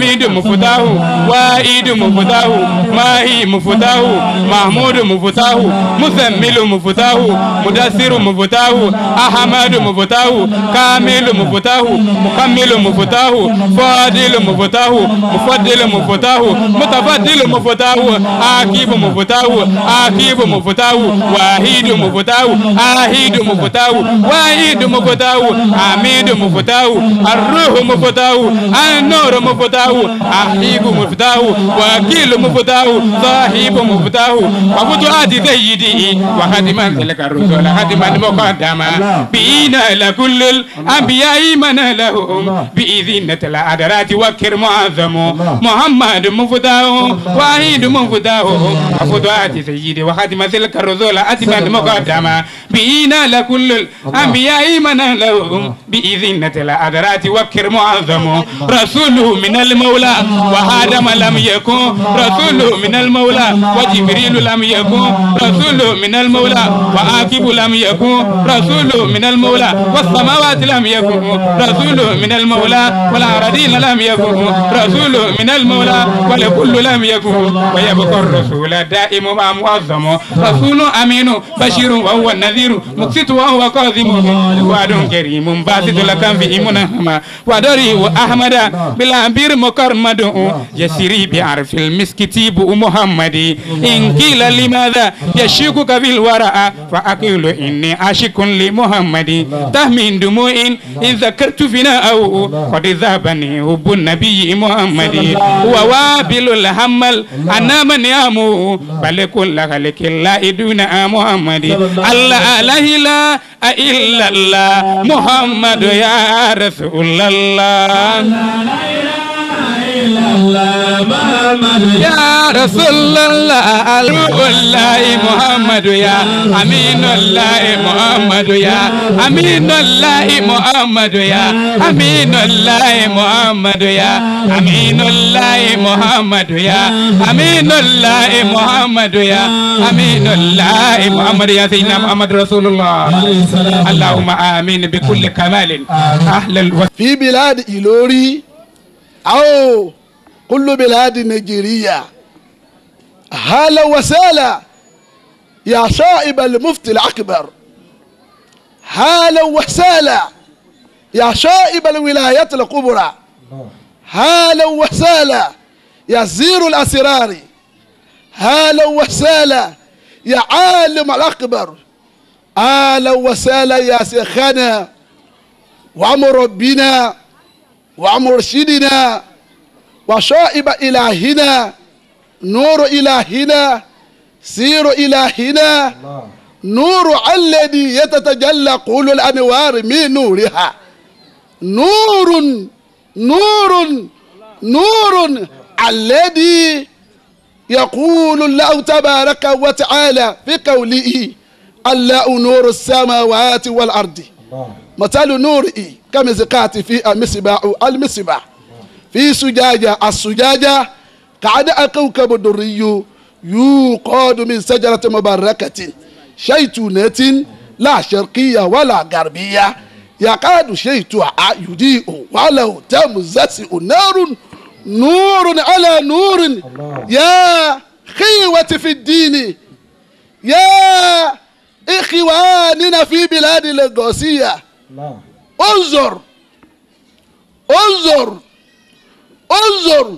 حميد مفتاح واحد مفتاح ماهي مفتاح محمود مفتاح مزمل مفتاح مدثر مفتاح أحمد مفتاح كامل مفتاح مكمل مفتاح فاضل مفتاح مفضل مفتاح متفضل مفتاح عاقب مفتاح عاقب مفتاح واحد مفتاح آحد مفتاح واحد مفتاح حميد مفتاح الروح مفتاح النور مفتاح حقيق مفتاح وكيل مفتاح صاحب مفتاح وفتوات سيدي وخاتما تلك الرسل خاتما مقدما بينا لكل الأنبياء من لهم بإذنة الأدرات وكر معظم محمد مفتاح واحد مفتاح وفتوات سيدي وخاتما تلك الرسل خاتما مقدما بينا لكل الأنبياء من لهم بإذنة الأدرات وكر معظم رسوله من المولى وآدم لم يكن رسوله من المولى وجبريل لم يكن رسوله من المولى وعاقب لم يكن رسوله من المولى والسماوات لم يكن رسوله من المولى والأراضين لم يكن رسوله من المولى ولكل لم يكن ويبقى الرسول دائم ومعظم رسول أمين بشير وهو النذير مقسط وهو كاظم وعد كريم باسط لك في منهما ودري وأحمد بالأنبير مكرمد يسري بعرف المسكتيب محمد إن قيل لماذا يشكك في الوراء فأقول إني عاشق لمحمد تهمين دموع إن ذكرت فناءه قد ذهبني حب النبي محمد ووابل الحمل أنا من يامو بل كل خلق الله دون محمد الله لا إله إلا الله محمد يا رسول الله يا رسول الله الله محمد يا أمين الله محمد يا أمين الله محمد يا أمين الله محمد يا أمين الله محمد يا أمين الله محمد يا أمين الله محمد يا سيدنا محمد رسول الله اللهم آمين بكل كمال أهل في بلاد إلوري أو كل بلاد نيجيريا هلا وسهلا يا شائب المفتي الأكبر هلا وسهلا يا شائب الولايات الكبرى هلا وسهلا يا زير الأسرار هلا وسهلا يا عالم الأكبر هلا وسهلا يا شيخنا ومربينا ومرشدنا وشائب إلهنا نور إلهنا سير إلهنا نور الذي يتتجلى كل الأنوار من نورها نور نور نور الذي يقول الله تبارك وتعالى في قوله الله نور السماوات والأرض مثل نوره كمزقاة في المصباح في سجاجة السجاجة كعد كوكب دري يوقد من شجرة مباركة شيطونة لا شرقية ولا غربية يكاد شيطها يضيء ولو تمسس نار نور على نور يا خيوة في الدين يا إخواننا في بلاد الغوثية انظر انظر انظر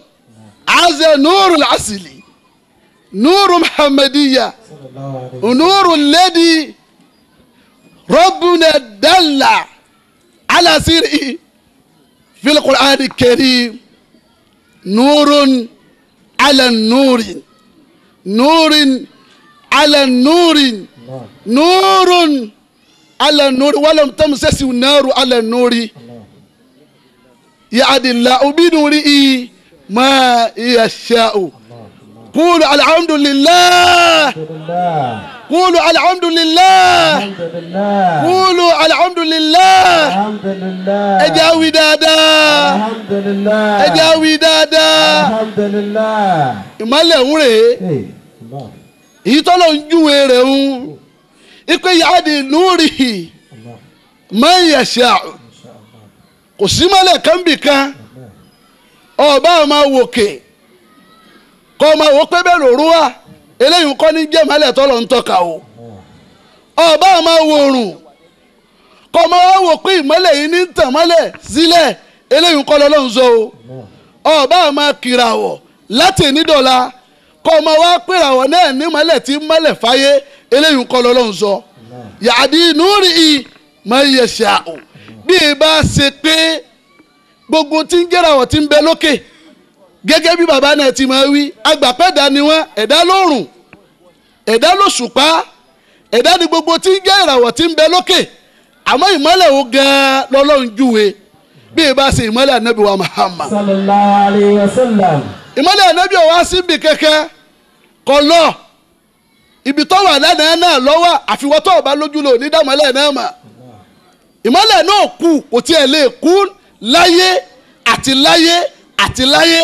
هذا نور العسلي نور محمدية ونور الذي ربنا دل على سيره في القرآن الكريم نور على النور نور على النور نور على النور ولم تمسس النار على النور يعد الله بنوره ما يشاء قولوا الحمد لله قولوا الحمد لله قولوا الحمد لله اجاوي دادا اجاوي دادا ìmọ́lẹ̀ ń rè é èyí tọ́lọ̀ ń júwe rẹ̀ ń ipe yáàdì núrì man yasha kò sí mọ́lẹ̀ kan bì kan ọba máa wòkè kọ́ máa wò pé bẹ́ẹ̀ lòrú wà eléyìí kọ́ ní jẹ́ ìmọ́lẹ̀ tọ́lọ̀ ń tọ́ka o ọba máa wò òrùn kọ́ máa wò pé ìmọ́lẹ̀ yìí ní tàn mọ́lẹ̀ sílẹ̀ eléyìí kọ́ lọ́lọ́ ń sọ o ọba máa kìràwọ̀ láti nídọ̀la kọ́ máa wá pèràwọ̀ náà ní mọ́lẹ̀ tí mọ́lẹ̀ fáyé eléyìí kọ́ lọ́lọ́ ń sọ yàdí núrì ì máa yẹ ṣá o bí ẹ bá ṣe pé gbogbo tí ń jẹ́ràwọ̀ tí ń bẹ lókè gẹ́gẹ́ bí bàbá náà ti máa wí agbàpẹ́dà ni wọ́n ẹ̀dá lóòrùn ẹ̀dá lóṣùpá ẹ̀dá ni gbogbo tí ń jẹ́ ìràwọ̀ tí ń bẹ lókè àmọ́ ìmọ́lẹ̀ wo gan-an lọ́lọ́run júwe bí ẹ bá ṣe ìmọ́lẹ̀ ànábì wa Muhammad sallallahu alayhi wa sallam. ìmọ́lẹ̀ ànábì wa síbi kẹ́kẹ́ kọ́ lọ ibi tó wà lánàá náà lọ́wọ́ àfiwọ́ tó bá lójú lò ní dàmọ́lẹ̀ náà mà ìmọ́lẹ̀ náà kù kò tiẹ̀ lè kú láyé àti láyé àti láyé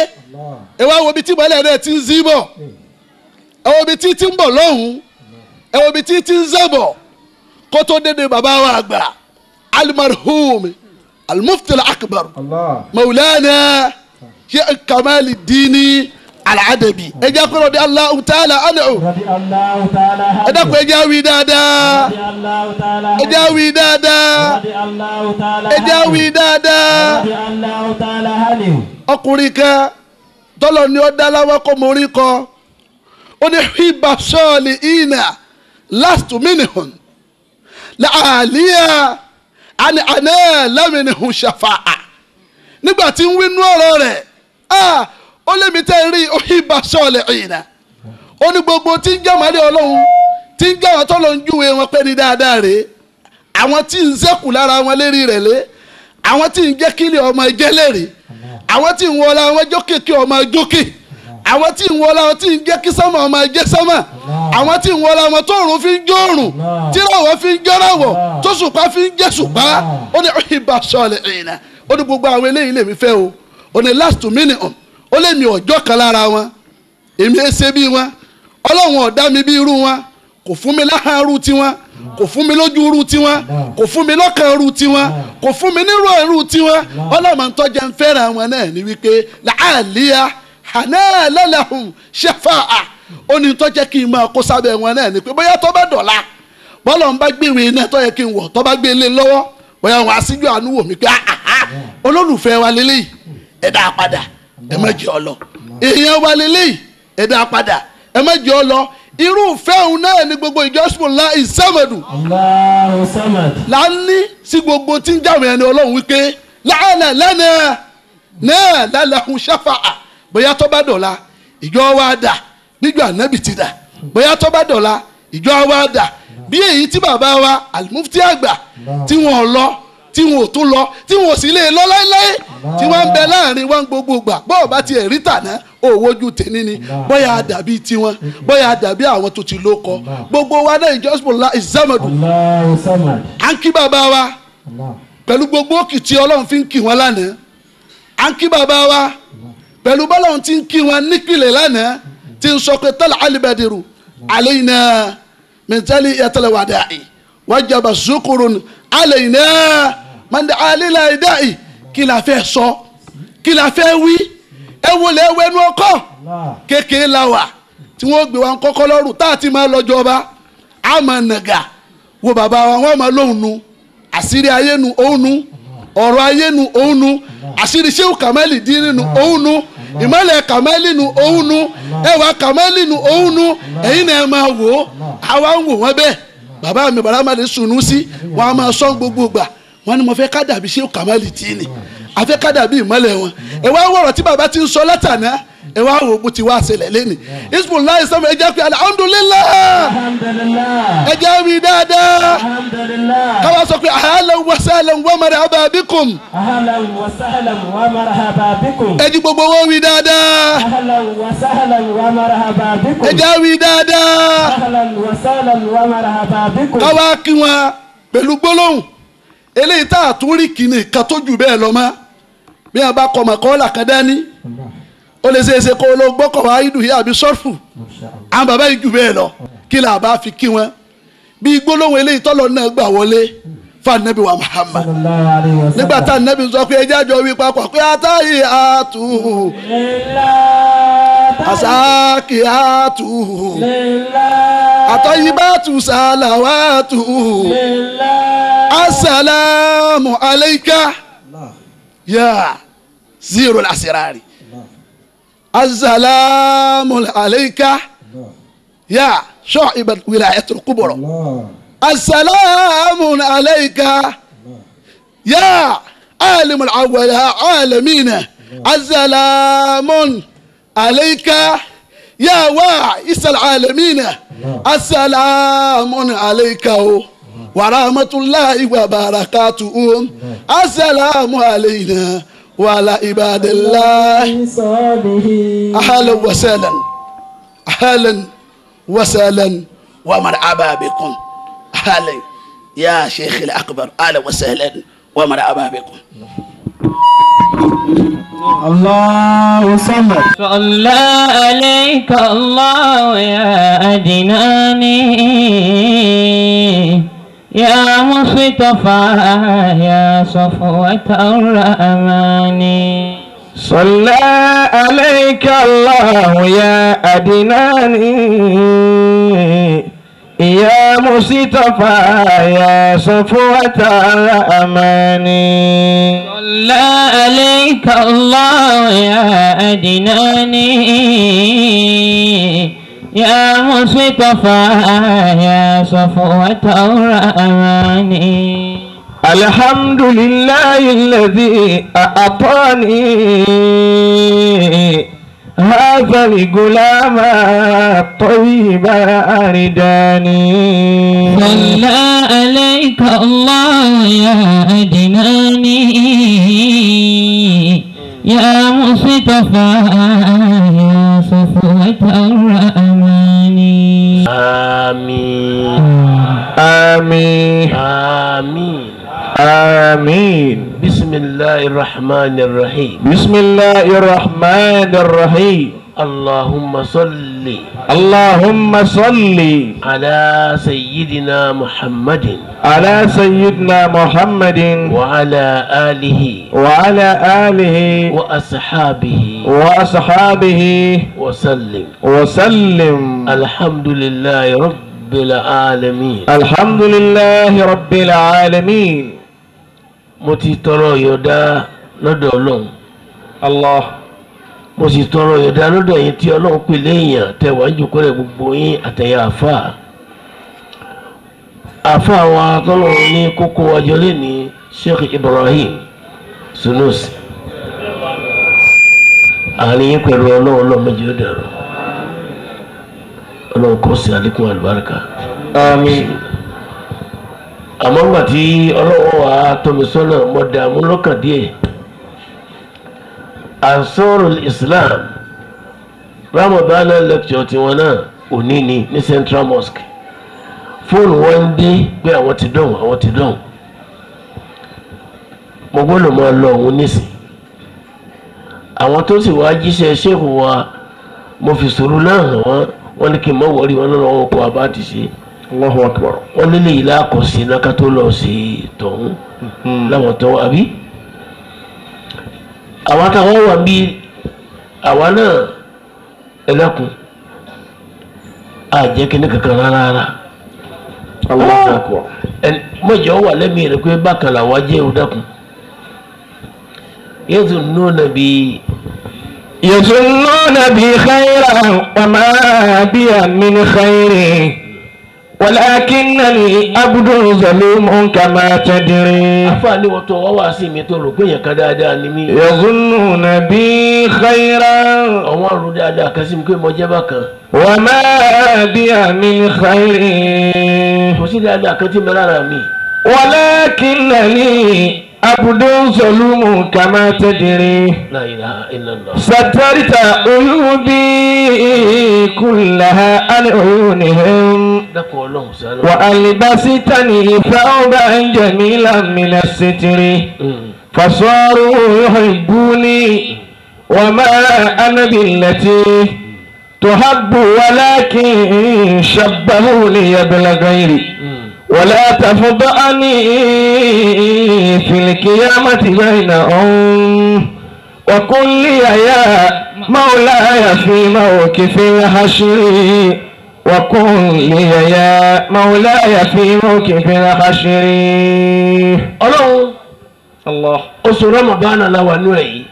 ẹ wá wo bí tí ìmọ́lẹ̀ náà ti ń zí bọ̀ ẹ wo bí tí ti ń bọ̀ lọ́hùn ẹ wo bí tí ti ń zẹ́bọ̀ kó tó dédé bàbá wa àgbà almarhum almufti akbar maulana sheikh kamali dini aladabi ẹ jẹ́ kó rọ̀dí Allahu ta'ala anhu ẹ dákun ẹ jẹ́ wí dáadáa ẹ jẹ́ wí dáadáa ẹ jẹ́ wí dáadáa ọkùnrin kan tọ́lọ̀ ni ó dá láwọn kó mórí kọ ó ní hibà sọ́ọ̀lì ìnà lastu minhum làálíyà àni àná lámìnihùn ṣàfàà nígbà tí ń wínú ọ̀rọ̀ rẹ̀ ó lé mi tẹ́ rí hibà sọ́ọ̀lì ìnà ó ní gbogbo tí ń jẹ́mọ̀lẹ́ ọlọ́run tí ń jẹ́ àwọn tọ́lọ̀ ń júwe wọn pé ní dáadáa rèé àwọn tí ń sẹ́kù lára wọn lérí rẹ̀ lé àwọn tí ń jẹ́ kílẹ̀ ọmọ ẹjẹ́ lérè àwọn tí ń wọlé àwọn jókè kí ọmọ jókè àwọn tí ń wọlé àwọn tí ń jẹ́ kí sánmà ọmọ ẹjẹ́ sánmà àwọn tí ń wọlé àwọn tóòrùn fi ń jórùn tíràwọ̀ fi ń jọ́ràwọ̀ tó ṣùpá fi ń jẹ́ ṣùpá ó ní ìbá sọ̀lẹ̀ ìrìnà ó ní gbogbo àwọn eléyìí lèmi fẹ́ o ó ní last minute ó lé mi ọjọ́ kan lára wọn èmi ẹ ṣe bí wọn ọlọ́run ọ̀dá mi bí irú wọn kò fún mi láhàn irú tiwọn kò fún mi lójú irú tiwọn kò fún mi lọ́kàn irú tiwọn kò fún mi nírú irú tiwọn ọlọ́mọ ń tọ́jà ń fẹ́ràn wọn náà ní wípé làálíyá hanalahum shafa'a ó ní tọ́jà kí n máa kó sábẹ́ wọn náà ní pé bóyá tó bá dọ̀la bọ́lọ̀ ń bá gbéwé iná tó yẹ kí n wọ̀ tó bá gbé lé lọ́wọ́ bóyá wọn aṣíjú àánú wò mí pé olólùfẹ́ wa lélẹ́yìí ẹ dá padà ẹ má jẹ́ ọ lọ èèyàn wa lélẹ́yìí ẹ dá padà ẹ má jẹ́ ọ lọ irúfẹ́ òun náà ni gbogbo ìjọsìn la ìsẹ́mẹ̀dù là ń ní sí gbogbo tí ń jáwé ẹni ọlọ́run wípé láàlẹ̀ lẹ́nà náà lálẹ́kùn ṣẹ́fàá bóyá tó bá dọ̀la ìjọ wa dà níjọ ànábì ti dà bóyá tó bá dọ̀la ìjọ wa dà bí èyí tí bàbá wa alimufti àgbà tí wọn lọ tí wọn ò tún lọ tí wọn ò sì lè lọ láéláé tí wọn ń bẹ láàrin wọn gbogbo gbà bọ́ọ̀ bá tiẹ̀ rí tàná owó ojú tèmi ni bóyá dàbí tiwọn bóyá dàbí àwọn tó ti ló kọ gbogbo wa náà ìjọsìn la ìsàmọdù à ń kí bàbá wa pẹ̀lú gbogbo òkìtì ọlọ́run fi ń kí wọn lánàá à ń kí bàbá wa pẹ̀lú bọ́lọ́run ti ń kí wọn nípìnlẹ̀ lánàá ti ń sọ pé tala alibadiru alayna mẹtẹlí yàtọlẹwàdàì wájàbà zukurun alayna mọ̀ndé alila ìdáì kí la fẹ́ sọ kí la fẹ́ wí ẹ wọlé ẹwẹ́nu ọkọ kékeré la wà tí wọ́n gbé wa kọ́kọ́ lọ́rùn tá a ti máa lọ jọba a máa nàgà wo bàbá wa wọ́n máa lóhùn nu àṣírí ayé nu òun nu ọ̀rọ̀ ayé nu òun nu àṣírí Ṣéhù Kàmálì Dínì nu òun nu ìmọ̀lẹ̀ Kàmálì nu òun nu ẹwà Kàmálì nu òun nu ẹ̀yin náà ẹ máa wò ó àwa ń wò wọ́n bẹ́ẹ̀ bàbá mi bàbá mi sùnú sí wọn a máa sọ gbogbo gbà wọn ni mo fẹ́ ká dàbí Ṣéhù Kàmálì Dínì àfẹ́ ká dàbí ìmọ̀lẹ̀ wọn ẹ wá wọ̀rọ̀ tí bàbá ti ń sọ látàná ẹ wá wò bó ti wá ṣẹlẹ̀ lẹ́nu Hizbullah ẹ jẹ́ pé alhamdulillah ẹ jẹ́ wí dáadáa káwá sọ pé ahlan wa sahlan wa marhaba bikum ẹ jí gbogbo wọn wí dáadáa ẹ jẹ́ wí dáadáa káwá kí wọn pẹ̀lú gbólóhùn eléyìí tá a tún rí kìnnì kan tó jù bẹ́ẹ̀ lọ mọ́ bí a bá kọ́ ọmọ kọ́ là kan dání ó lè ṣeéṣe kó ló gbọ́kọ̀ wá ìdù yìí àbí sọ́ọ̀fù àwọn bàbá yìí jù bẹ́ẹ̀ lọ kí là bá fi kí wọn bí gbólóhùn eléyìí tọ́lọ̀ náà gbà wọlé fanabi wa Muhammad sallallahu alayhi wa sallam. nígbà tá anabi sọ pé ẹjẹ́ àjọ wí papọ̀ pé àtàyè àtù àsáàkì àtù àtọ̀yìnbàtù sàlàwàtù asàlámù alayka yà zero al-asirari asàlámù alayka yà شعب الولاية الكبرى السلام عليك يا عالم الأول عالمين السلام عليك يا واعس العالمين السلام عليك ورحمة الله وبركاته السلام علينا وعلى عباد الله أهلا وسهلا أهلا وسهلا ومرحبا بكم أهلا يا شيخ الأكبر أهلا وسهلا ومرحبا بكم الله صلى صلى عليك الله يا أدناني يا مصطفى يا صفوة الرحمن صلى عليك الله يا أدناني يا مصطفى يا صفوة الأمان صلى عليك الله يا أدناني يا مصطفى يا صفوة الرحمن الحمد لله الذي أعطاني هذا الغلام الطيب أرداني صلى عليك الله يا أدناني يا مصطفى يا صفوة الرحمن آمين آمين آمين آمين بسم الله الرحمن الرحيم بسم الله الرحمن الرحيم اللهم صل اللهم صل على سيدنا محمد على سيدنا محمد وعلى آله وعلى آله وأصحابه وأصحابه وسلم وسلم الحمد لله رب العالمين الحمد لله رب العالمين mo ti tọrọ yọ̀dá lọ́dọ̀ Ọlọ́run الله mo sì tọrọ yọ̀dá lọ́dọ̀ yín tí Ọlọ́run pè léèyàn tẹwà ń jòkó rẹ̀ gbogbo yín àtẹ̀yà àfà wa tọ́lọ́run ní kókó ọjọ́ lé ní Sheikh Ibrahim Sunusi àárín yín pẹ̀lú Ọlọ́run méjì ó dẹ̀rọ Ọlọ́run kó sí àlékún àlùbáríkà آمين àmọ́ ńgbà tí Ọlọ́run wà á tọ́mi sọ́nà mọ́ dààmú lọ́kàn díẹ̀ Ansarul Islam Ramadan lecture tiwọn náà òní ni ní Central Mosque fóònù wọn ń dé pé àwọn ti dọ̀hún mo gbọ́dọ̀ máa lọ òun nísìn àwọn tó sì wá jíṣẹ́ ṣéèkù wa mo fi sùúrù náà hàn wọ́n ní kí n mọ̀ wọ́rí wọn lọ́wọ́ wọn kó abá ti ṣe الله أكبر wọ́n nílé ìlà àkọsí náà ká tó lọ sí tọ̀hún láwọn tó wà bí àwọn táwọn wà bí àwa náà ẹlẹ́kùn àjẹkínní kankan rárá الله أكبر mọ̀jọ́ wà lẹ́mìí rẹ̀ pé bákan làwọn jẹ́ òdàkùn يظنون بي يظنون بي خيرا وما بي من خير ولكنني عبد ظلوم كما تدري àfààní wọn tó wá wá sí mi tó rò pé yẹn kan dáadáa ni mí. يظنون بي خيرا àwọn àrùn dáadáa kan sí mi pé mo jẹ́ bákan. وما بي من خير kò sí dáadáa kan tí mi lára mi. ولكنني عبد ظلوم كما تدري. لا إله إلا الله. سترت عيوبي كلها عن عيونهم dákun Ọlọ́run ṣàánú. وألبستني ثوبا جميلا من الستر فصاروا يحبوني وما أنا بالتي تحب ولكن شبهوني بالغير ولا تفضحني في القيامة بينهم وقل لي يا مولاي في موقف الحشر وقل لي يا مولاي في موقف الحشر. الله oṣù Ramadan la wà nú èyí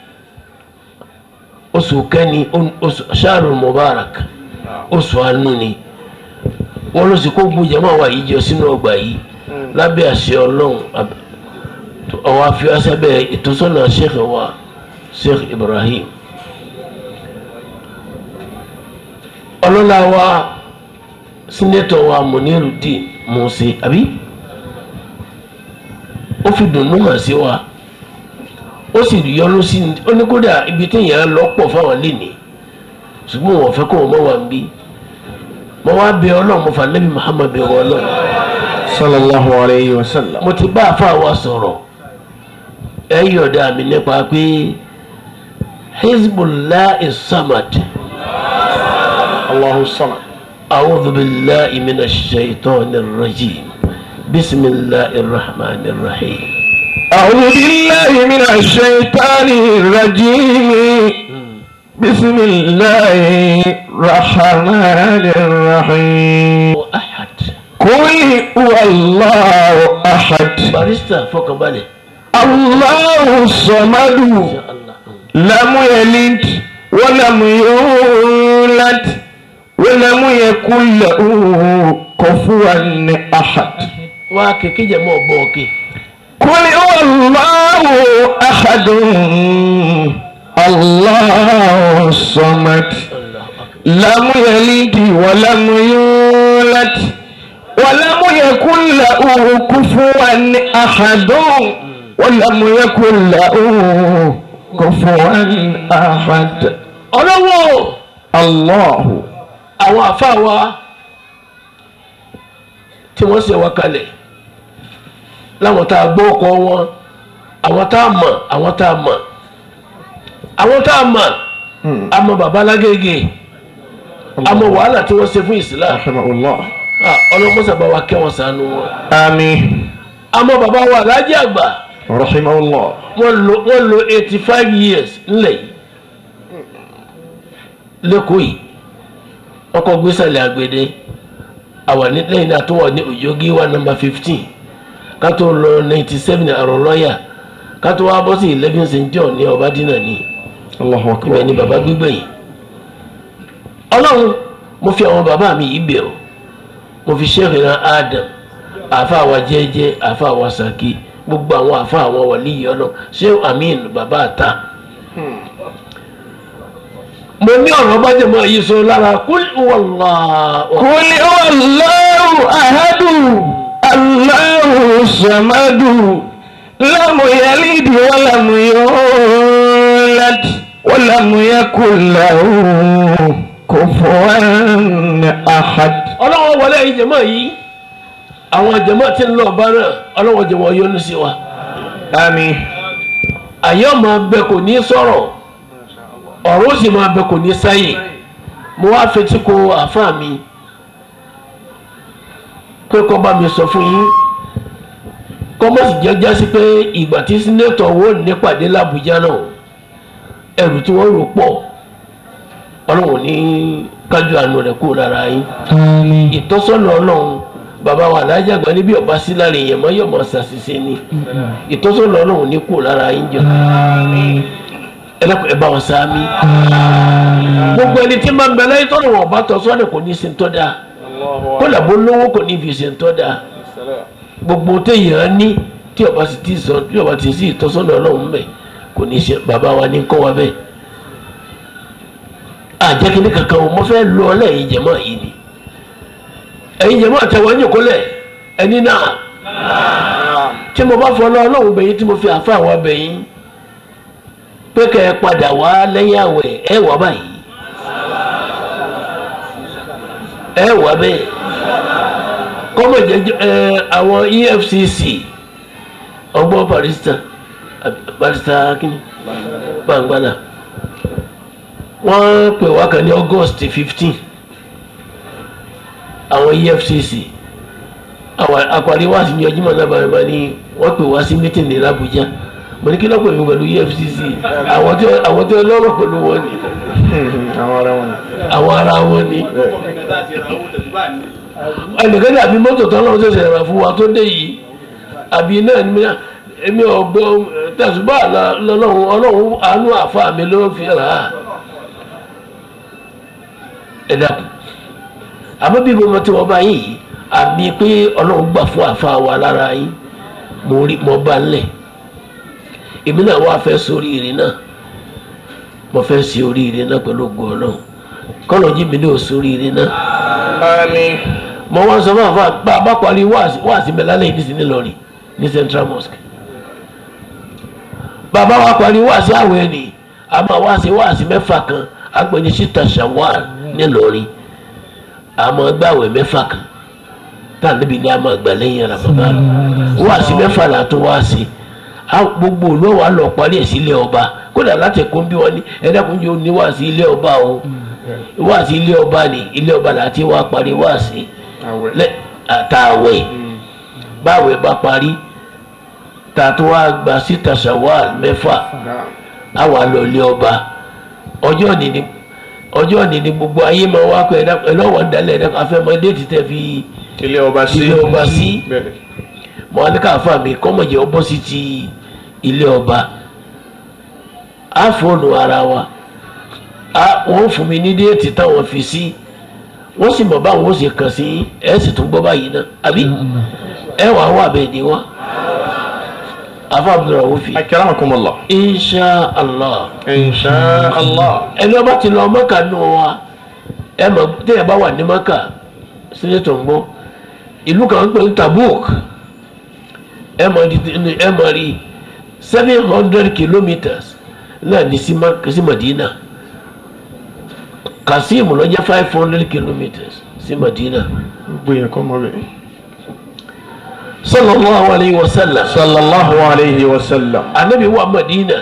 oṣù kẹni oṣù Shahrul Mubarak oṣù àánú ni wọn ló sì kó gbójà máa wà yìí jọ sínú ọgbà yìí lábẹ́ àṣẹ Ọlọ́run ọwọ́ àfihàsábẹ́ ìtọ́sọ́nà Sheikh wa Sheikh Ibrahim ọlọ́lá wa sínétọ̀ wa Munirudeen Musi àbí ó fi dùnnú hàn sí wa ó sì yọnu sí ó ní kódà ibi téèyàn lọ́pọ̀ fáwọn lénìí ṣùgbọ́n wọn fẹ́ kó wọn mọ́ wa ń bí mo wá bẹ Ọlọ́run mo fà Nabi Muhammad bẹ wọ Ọlọ́run sallallahu alayhi wa sallam. mo ti bá àfa wa sọ̀rọ̀ ẹ yọ̀dá mi nípa pé Hizbullah is-Samad Allahu samad. a'udhu billahi minash shaitanir rajim bismillahir rahmanir rahim. أعوذ بالله من الشيطان الرجيم بسم الله الرحمن الرحيم أحد قل هو الله أحد barista fọkànbalẹ̀ الله الصمد لم يلد ولم يولد ولم يكن له كفوا أحد. wá kékeré jẹ́ mọ́ ọ̀bọ̀ òkè. قل هو الله أحد الله الصمد لم يلد ولم يولد ولم يكن له كفوا أحد ولم يكن له كفوا أحد. ọlọ́wọ́ الله àwọn àfa wa tí wọ́n ṣe wá kalẹ̀ láwọn tá a gbọ́ ọkọ wọn àwọn tá a mọ̀ àwọn tá a mọ̀ àwọn tá a mọ̀ àmọ́ bàbá Lágége àmọ́ wàhálà tí wọ́n ṣe fún Islam rahimahullah. ọlọ́mọ́sàbá wa kẹ́ wọn ṣàánú wọn àmín. àmọ́ bàbá wa Alhaji Àgbà rahimahullah. wọ́n lo 85 years ńlẹ̀ yìí lẹ́kọ̀ọ́ yìí ọkọ̀ gbésàlẹ̀ àgbèdè àwọn lẹ́yìn náà tó wà ní Òjògì wa number 15 ká tó lọ 97 àrùn lọ́yà ká tó wá bọ́ sí 11 St. John ní Ọbádínà ní Allahu akbar. ibẹ̀ ni bàbá gbígbẹ̀ yìí. Ọlọ́run mo fi àwọn bàbá mi yìí bẹ̀ ọ́ mo fi Sheikh Adam àfa àwa jẹ́jẹ́ àfa àwa Sàkí gbogbo àwọn àfa àwọn wàlíyìí ọlọ́ Sheikh Amin bàbá àta. mo ní ọ̀rọ̀ bá jẹ́ mọ́ èyí sọ lára kul huwallahu. قل هو الله أحد الله الصمد لم يلد ولم يولد ولم يكن له كفوا أحد. ọlọ́wọ́ wọlé yìí jẹ́mọ́ yìí àwọn jẹ́mọ́ tí ń lọ bá náà ọlọ́wọ́ jẹ́mọ́ yọ́nú sí wa. آمين. àyọ̀ máa bẹ kò ní sọ̀rọ̀ ọ̀rọ̀ sì máa bẹ kò ní sáyè mo wá fetí ko àáfàá mi pé kó bá mi sọ fún yín kó má sì jẹ́jẹ́ sí pé ìgbà tí sínétọ̀ wo nípàdé l'Àbújá náà ẹrù tí wọ́n rò pọ̀ ọlọ́run ní kájú àánú rẹ̀ kúrò lára yín ìtọ́sọ́nà ọlọ́run bàbá wa Alhaji Àgbà níbi ọba sí lára èèyàn mọ́ yọ̀ mọ́ ṣàṣìṣe ni ìtọ́sọ́nà ọlọ́run ní kúrò lára yín jọ ẹlẹ́kùn ẹ bá wọn sáámi gbogbo ẹni tí máa ń bẹ láyé tọ́nà wọn bá tọ́ sọ́nà kò ní í ṣe ń tọ́ da kó làbó lówó kò ní í fi ṣe ń tọ́ da gbogbo téèyàn ní tí ọba sì ti sọ tí ọba ti sí ìtọ́sọ́nà ọlọ́run bẹ̀ kò ní í ṣe bàbá wa ní kọ́ wa bẹ́ẹ̀ àjẹkìní kankan o mo fẹ́ lọ ọlẹ́yìn jẹ̀mọ́ yìí ni ẹ̀yin jẹ̀mọ́ àtẹwọ́ ń yòkó lẹ̀ ẹni náà tí mo bá fọ́ ọlọ́run bẹ̀yìn tí mo fi àfa àwọn bẹ̀yìn pé kẹ́ ẹ padà wá lẹ́yìn àwẹ̀ ẹ wà báyìí ẹ wà bẹ́ẹ̀ kọ́mọ̀ jẹ́ àwọn EFCC ọgbọ́n barista kínní Bangbala wọ́n pè wá kan ní August 15 àwọn EFCC àpàdé wá sí ní ọjọ́ mọ́tà bàbá ni wọ́n pè wá sí mítìn ní Abuja mo ní kí ló pè mí pẹ̀lú EFCC àwọn tó lọ́rọ̀ pẹ̀lú wọn ni àwọn ara wọn ni ẹnìkan ní àbí mọ́tò tó lọ́wọ́ ṣẹ̀ṣẹ̀ rà fún wa tó dé yìí àbí náà ni èmi ọ̀gbọ́n tẹ̀sùbá ọlọ́run àánú àfa mi ló fi rà á ẹ dàkú àmọ́ bí mo ti wọ́n bá yìí àmì pé ọlọ́run gbà fún àfa wa lára yín mo bá ń lẹ̀ èmi náà wá fẹ́ sórí ire náà mo fẹ́ sí orí ire náà pẹ̀lú ògùn ọlọ́run kọ́lọ̀ jí mi ní òsórí ire náà. àmín. mo wá sọ fún àfa bá parí wáàsí mẹ́lálẹ́ yìí ní Ìlọrin ní Central Mosque. bàbá wa parí wáàsí àwẹ̀ ni a máa wáàsí mẹ́fà kan agbẹ̀ni síta Shawwal ní Ìlọrin a máa gbàwẹ̀ mẹ́fà kan tá a níbi ní a máa gbà lẹ́yìn Ramadan wáàsí mẹ́fà là tó wáàsí gbogbo olówó wa lọ parí ẹ̀ sí ilé ọba kódà láti ẹ̀kọ́ bí wọ́n ní ẹ̀dẹ́kùnjẹ́ òní wáàsí ilé ọba o wáàsí ilé ọba ni ilé ọba láti wá parí wáàsí àtàwẹ̀ báwẹ̀ bá parí tààtò wá gba síta Shawwal mẹ́fà àwa lọ ilé ọba ọjọ́ òní ni gbogbo ayé máa wá pé ẹlọ́wọ́ ń dalẹ̀ ẹ̀dẹ́kùn afẹ́mọdé ti tẹ̀ fi ilé ọba sí mọ ní káfá mi kọ́mọ̀jẹ́ ọ bọ́ sí ti ilé ọba á fóònù ara wa wọ́n fún mi ní déètì táwọn fi sí wọ́n sì mọ̀ báwọn ó sì kàn sí ẹ̀ sì tún gbọ́ báyìí náà àbí ẹ̀ wà bẹ́ẹ̀ ni wọ́n afa Abdulrahman akramakumullah insha Allah ẹni ọba ti lọ Mẹ́kà nù wa ẹ mọ̀ tẹ́yẹ̀ bá wà ní Mẹ́kà sínétọ̀ ń gbọ́ ìlú kan ń pè ní Tabuk ẹ mọ̀ rí 700 kilometers náà ní sí Madina Kasim ló jẹ́ 500 kilometers sí Madina. gbìyànjú kọ́ mọ́ bẹ́ẹ̀. sallallahu alayhi wa sallam anabi wa Madina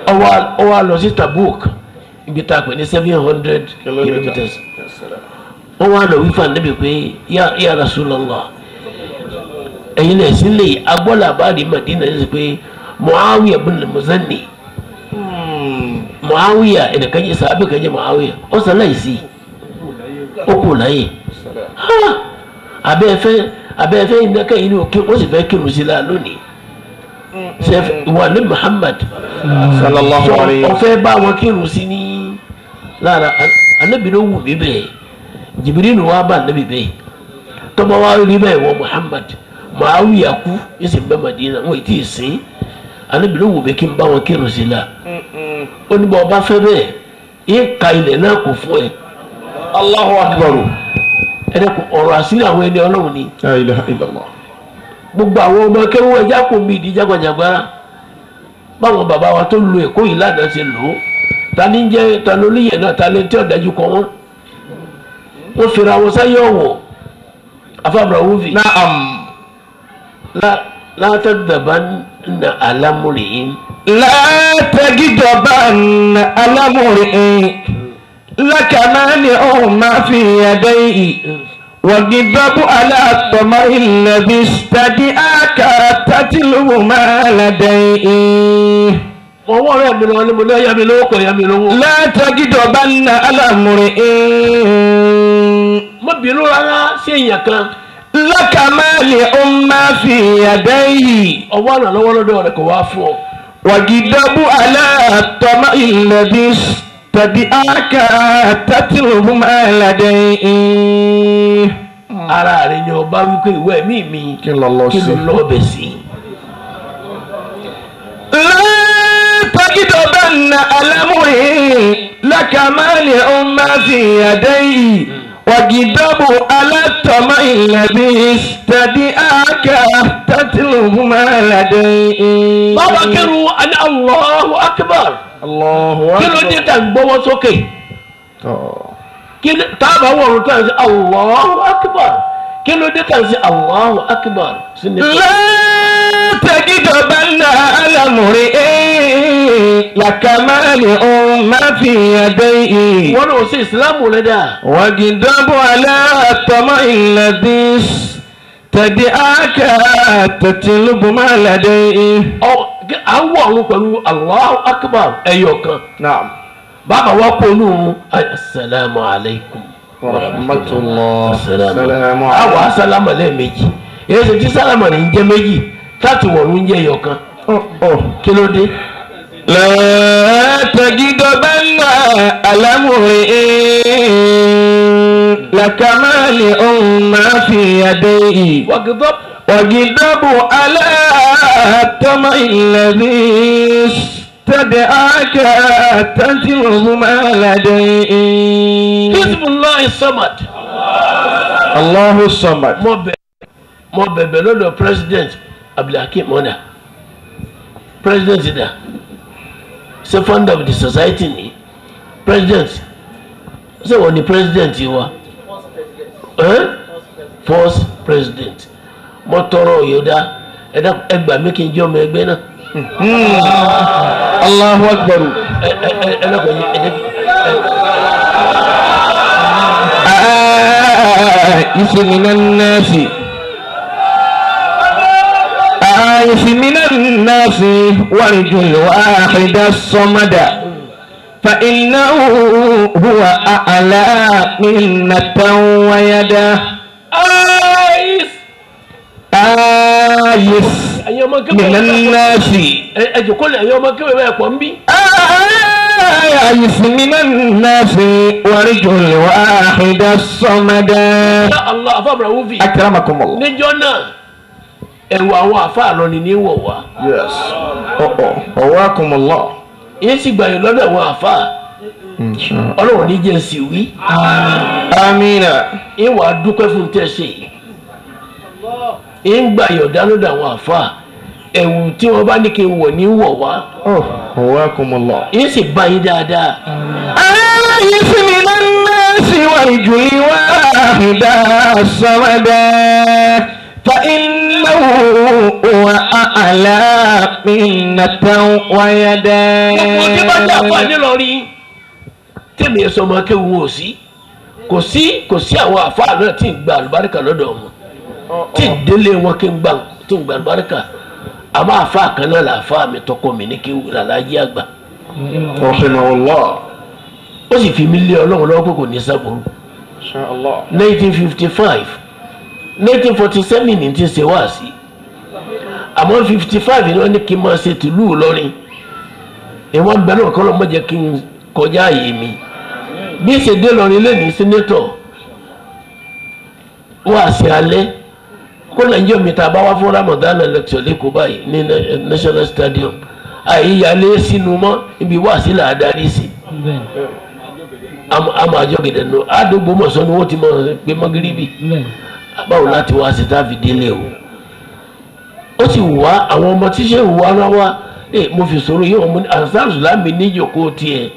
ó wá lọ sí Tabuk ibi tá a pè ní 700 kilometers ó wá lọ wífà anabi pé ya Rasulallah ẹ̀yin náà sí lè agbọ́lá àbáàdì Madina ní pé Muawiya bin Muzanni Muawiya ẹnìkan jẹ́ sàábì kan jẹ́ Muawiya ó sọ láìsí ó kù láyé abẹ́ẹ̀fẹ́ ìnáka yìí ni wọ́n sì fẹ́ kírun sí la lónìí wà ní Muhammad sallallahu alayhi wa sallam ọ̀fẹ́ bá wọn kírun sí ní lára anabi ló wù mí bẹ́ẹ̀ Jibril wà bá anabi bẹ́ẹ̀ tọ́mọ wa rí bẹ́ẹ̀ wọ Muhammad Muawiya kú ẹsẹ̀ bẹ́ẹ̀ Madina wọ́n ti sìn anabi ló wù mí kí n bá wọn kírun sí la ó ní bá ọba fẹ́ bẹ́ẹ̀ yín ka ilẹ̀ náà kò fún ẹ Allahu akbar ẹ̀dẹ́kun ọ̀rọ̀ àṣírí àwọn ẹni Ọlọ́run ni. la ilaha illallah. gbogbo àwọn ọmọ akẹ́wọ́ ẹja kò mí ìdí jágbàjàgbára báwọn bàbá wa tó lo ẹ̀kọ́ yìí lánàá ṣe lò ó ta ní jẹ́ ta ló níyẹn náà ta lè tí ọ̀dájú kọ wọ́n wọ́n fèrè àwọn sáyé ọ̀wọ̀ afábàrà wúfi. naam. látàdàbánà alámúrìn. látàgídọ̀bánà alámúrìn. لك مانع ما في يديه وغضب على الطمع الذي استدعاك تتلو ما لديه. ọwọ́ rẹ̀ mi lọ́wọ́ ni mo ní ọ̀yà mi lówó kọ̀ ọ̀yà mi lówó. لا تغضبن على امرئ. má bínú rárá sí èèyàn kan. لك مانع ما في يديه. ọwọ́ àná lọ́wọ́ lọ́dọ̀ rẹ̀ kò wá fún ọ. وغضب على الطمع الذي تدعاك تتلو ما لديه. ara rẹ̀ ni ọba wípé ìwé mi kí ló lọ bẹ̀ sí. لا تغضبن على امرئ لك مانع ما في يديه وغضب على الطمع الذي استدعاك تتلو ما لديه. bàbá kẹrù àní Allahu Akbar. Allahu kí ló dé tá ń gbọ́wọ́ sókè táàbà wọ̀rùn tá ń sẹ́ Allahu Akbar kí ló dé tá ń sẹ́ Allahu Akbar. لا تغضبن على امرئ لك مانع ما في يديه. wọ́n lọ sí ìsìlámù rẹ̀ dà. وغضب على الطمع الذي تدعاك تطلب ما لديه. à ń wọ̀ ọ̀run pẹ̀lú Allahu Akbar ẹyọ kan. Naam. bàbá wa kó olú asalaamu alaykum Wa rahmatullah. asalaamu awa asalaamu lẹ́ẹ̀mejì èyí ṣe tí sálámà ní jẹ́ méjì láti wọ̀run ń jẹ́ ẹyọ kan. kí ló dé. لا تجدبن على امرئ لكمال ما في يديه wàgídọ́ وجدب على الطمع الذي استدعاك تطلب ما لديه. Hizbullahi Samad. الله الصمد. mo bẹ̀bẹ̀ lọ́dọ̀ president Abdulhakeem mọ́nà president da ṣe founder of the society ni president ṣe wọ́n ni president wa first president mo tọrọ yọ̀dá ẹgbàá mi kí n jẹ́ ọmọ ẹgbẹ́ náà. الله أكبر. آيس من الناس آيس من الناس ورجل واحد الصمد فإنه هو أعلى منة ويدا. آيس آيس من الناس ẹjọkọ lẹ ẹyọ ọmọ kéwàá bẹ́ẹ̀ pọ̀ ń bí. آيس من الناس ورجل واحد الصمد. Allah afábàrà wúfi. أكرمكم الله. níjọ́ náà ẹ̀rù àwọn àfáà lọ ni ní wọ̀ wá. Yes. Ọwọ́kùn Allah. yín sì gbàyè lọ́dọ̀ àwọn àfáà. ọlọ́run ní jẹ́ sí wí. آمين. yín wàá dúpẹ́ fún tẹ̀sí. yín gbàyè ọ̀dá lọ́dọ̀ àwọn àfáà. ẹ̀wù tí wọ́n bá ní kí n wọ̀ ní wọ̀ wá. Ọwọ́kùn Allah. yín sì bá yín dáadáa. آيس من الناس ورجل واحد الصمد فإنه هو أعلى منة ويدا. gbogbo tí bá dá àfáà nílọrin tèmi ẹ̀ sọ ma kéwu ò sí kò sí àwọn àfáà náà tí ń gba àlùbáríkà lọ́dọ̀ wọn tí ń délé wọn kí ń gba àlùbáríkà àmọ́ àfáà kan náà làáfáà mi tọkọ mi ní kéwu làlájí àgbà Rahimahullah. ó sì fi mí lé ọlọ́run lọ́wọ́ pé kò ní sábòrò. Inshallah. 1955 1947 ní ti ṣe wá sí àmọ́ 55 ni wọ́n ní kí n máa ṣe tìlú Ìlọrin ìwọ́n bẹ náà kọ́ ló mọ̀ jẹ́ kí n kọjá àyè mi bí ṣe dé lọrin lẹ́nu sínétọ̀ wá sí alẹ́ kó nàìjíríà mi ta bá wá fún Ramadan lecture lẹ́kọ̀ọ́ báyìí ní National Stadium àyíyálé sínú mọ́ ibi wá sí là á darí sí àmọ́ àjọ gẹ̀dẹ̀ nù àdógbò mọ̀sán ni wọ́n ti mọ̀ pé mọ́gíríbì báwo láti wá sí táfi délé o ó sì wá àwọn ọmọ tíṣẹ́ ìwà ara wa mo fi sọ̀rọ̀ yìí ọmọ ansarus láàmì níjòkó tiẹ̀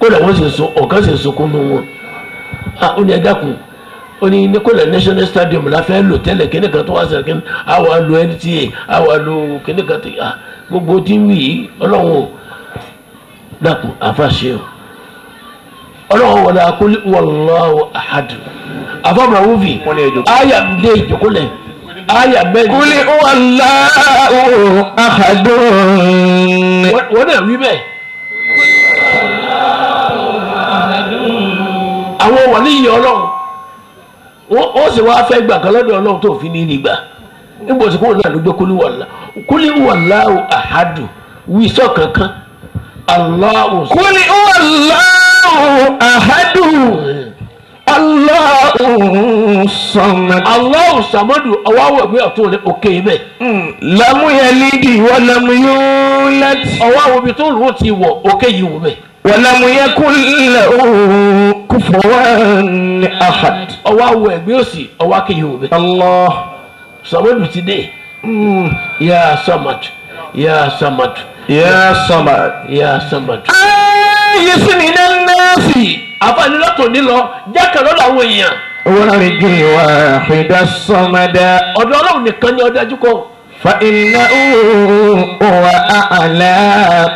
kódà wọ́n sì sọ ọ̀kan sì sunkún nù wọn ó ní ẹja kù ó ní ní kódà National Stadium la fẹ́ lò tẹ́lẹ̀ kíní kan tó wá sẹ́yìn kíní àwa lo NTA àwa lo kíní kan tó gbogbo tí ń wì í ọlọ́run dàkú àfàṣe o ọlọ́run wọlé akólé wallahu ahad àfọ̀mọ̀ wúfì àyà dé ìjókòólẹ̀ àyà mẹ́rin. قل هو الله أحد. wọ́n náà wí bẹ́ẹ̀. àwọn wọ̀lí yìí ọlọ́run wọ́n sì wá fẹ́ gbà kan lọ́dọ̀ ọlọ́run tó fi ní ìgbà nígbà tí kò náà ló gbé kúlí wallahu ahad wí sọ kankan Allahu. قل هو الله أحد الله الصمد. Allahu samadu ọwọ́ àwọ̀ ẹ̀gbẹ́ ọ̀tún rẹ̀ òkè ibẹ̀. لم يلد ولم يولد ọwọ́ àwọn ibi tó rò ó ti wọ̀ òkè yìí wò bẹ̀. ولم يكن له كفوا أحد. ọwọ́ àwọ̀ ẹ̀gbẹ́ òsì ọwọ́ akẹ́ yìí wò bẹ̀. الله. samadu ti dé. ya samadu ya samadu يا صمد. ya samadu. آيس من الناس àfààní lọ́tọ̀ nílọ jákè lọ́dọ̀ àwọn èèyàn. ورجل واحد الصمد ọ̀dọ̀ ọlọ́run nìkan ni ọdájú kọ́. فإنه هو أعلى